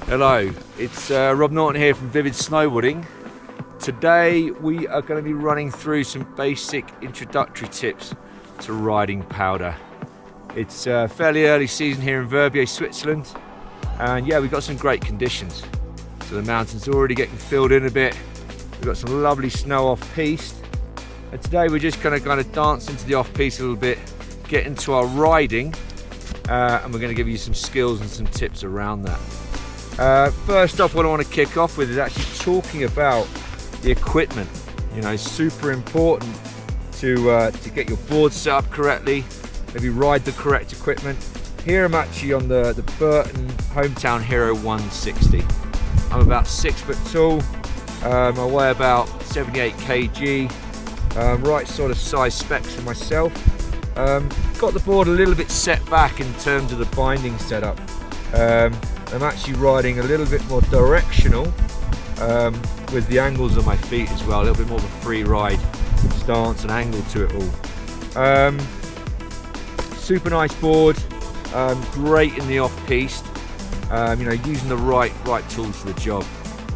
Hello, it's Rob Norton here from Vivid Snowboarding. Today we are going to be running through some basic introductory tips to riding powder. It's fairly early season here in Verbier, Switzerland, and yeah, we've got some great conditions. So the mountains are already getting filled in a bit. We've got some lovely snow off-piste, and today we're just going to kind of dance into the off-piste a little bit, get into our riding, and we're going to give you some skills and some tips around that. First off, what I want to kick off with is actually talking about the equipment. You know, it's super important to get your board set up correctly, maybe ride the correct equipment. Here I'm actually on the Burton Hometown Hero 160. I'm about 6 foot tall, I weigh about 78 kg, right sort of size specs for myself. Got the board a little bit set back in terms of the binding setup. I'm actually riding a little bit more directional with the angles of my feet as well, a little bit more of a free ride stance and angle to it all. Super nice board, great in the off-piste, you know, using the right tools for the job.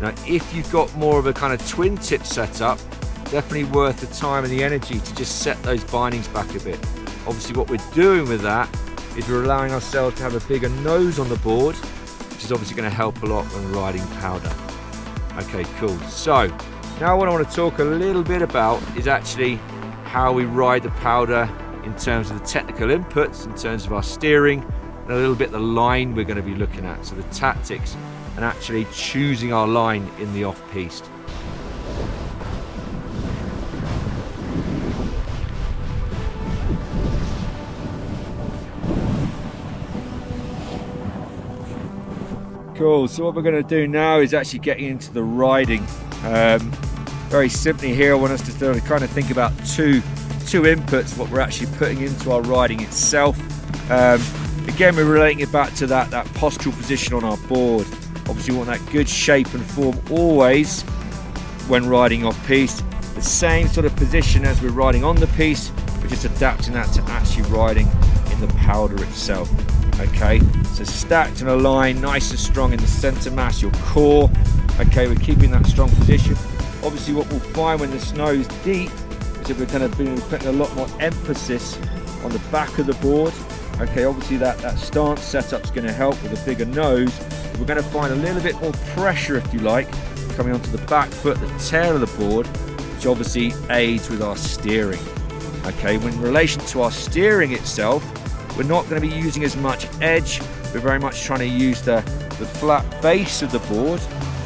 Now, if you've got more of a kind of twin tip setup, definitely worth the time and the energy to just set those bindings back a bit. Obviously what we're doing with that is we're allowing ourselves to have a bigger nose on the board, which is obviously going to help a lot when riding powder. Okay, cool. So now what I want to talk a little bit about is actually how we ride the powder in terms of the technical inputs, in terms of our steering, and a little bit the line we're going to be looking at. So the tactics and actually choosing our line in the off-piste. Cool, so what we're going to do now is actually getting into the riding. Very simply here, I want us to kind of think about two inputs, what we're actually putting into our riding itself. Again, we're relating it back to that postural position on our board. Obviously we want that good shape and form always when riding off-piste. The same sort of position as we're riding on the piste, we're just adapting that to actually riding in the powder itself. Okay, so stacked in a line, nice and strong in the center mass, your core. Okay, we're keeping that strong position. Obviously what we'll find when the snow is deep is that we're going to be putting a lot more emphasis on the back of the board. Okay, obviously that stance setup is going to help with a bigger nose. We're going to find a little bit more pressure, if you like, coming onto the back foot, the tail of the board, which obviously aids with our steering. Okay, when in relation to our steering itself, we're not going to be using as much edge. We're very much trying to use the flat base of the board,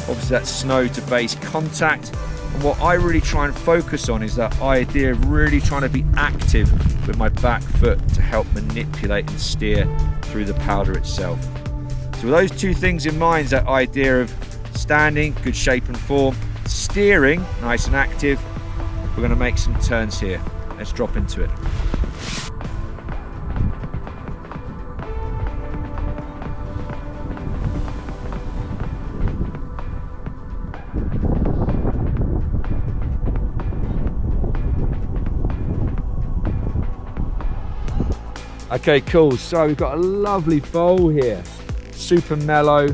obviously that snow to base contact. And what I really try and focus on is that idea of really trying to be active with my back foot to help manipulate and steer through the powder itself. So with those two things in mind, that idea of standing, good shape and form, steering, nice and active, we're going to make some turns here. Let's drop into it. Okay, cool, so we've got a lovely bowl here, super mellow,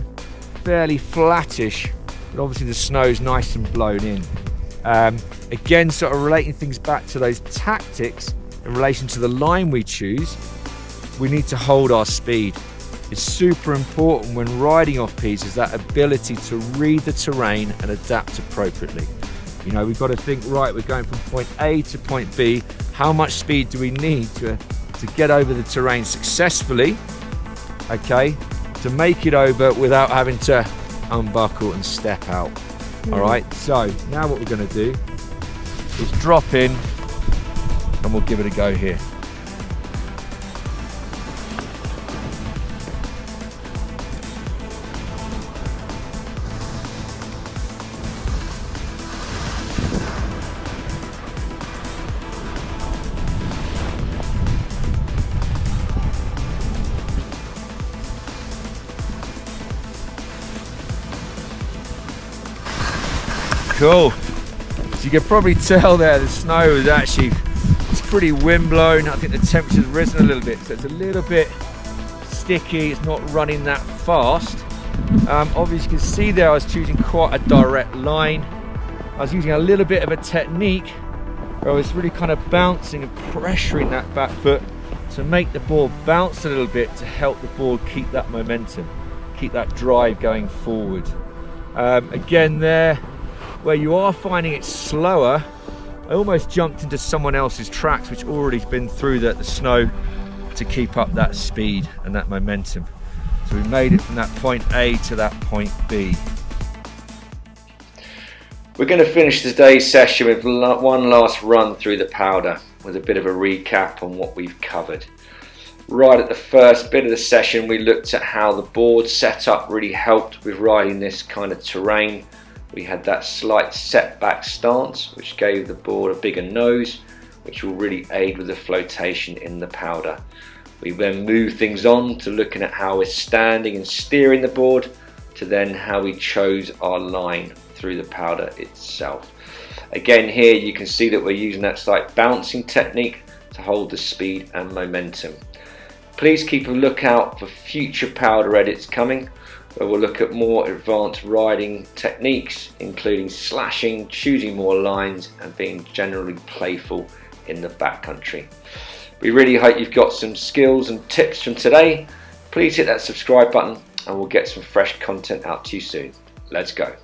fairly flattish, but obviously the snow's nice and blown in. Again, sort of relating things back to those tactics in relation to the line we choose, we need to hold our speed. It's super important when riding off-piste is that ability to read the terrain and adapt appropriately. You know, we've got to think, right, we're going from point A to point B, how much speed do we need to get over the terrain successfully, okay, to make it over without having to unbuckle and step out. All right, so now what we're going to do is drop in and we'll give it a go here. Cool. So you can probably tell there the snow is actually, it's pretty wind blown. I think the temperature's risen a little bit, so it's a little bit sticky. It's not running that fast. Obviously you can see there I was choosing quite a direct line. I was using a little bit of a technique where I was really kind of bouncing and pressuring that back foot to make the board bounce a little bit to help the board keep that momentum, keep that drive going forward. Again there, where you are finding it slower, I almost jumped into someone else's tracks which already been through the snow to keep up that speed and that momentum. So we made it from that point A to that point B. We're going to finish today's session with one last run through the powder with a bit of a recap on what we've covered. Right at the first bit of the session we looked at how the board setup really helped with riding this kind of terrain. We had that slight setback stance which gave the board a bigger nose, which will really aid with the flotation in the powder. We then move things on to looking at how we're standing and steering the board, to then how we chose our line through the powder itself. Again here you can see that we're using that slight bouncing technique to hold the speed and momentum. Please keep a lookout for future powder edits coming, where we'll look at more advanced riding techniques, including slashing, choosing more lines and being generally playful in the backcountry. We really hope you've got some skills and tips from today. Please hit that subscribe button and we'll get some fresh content out to you soon. Let's go.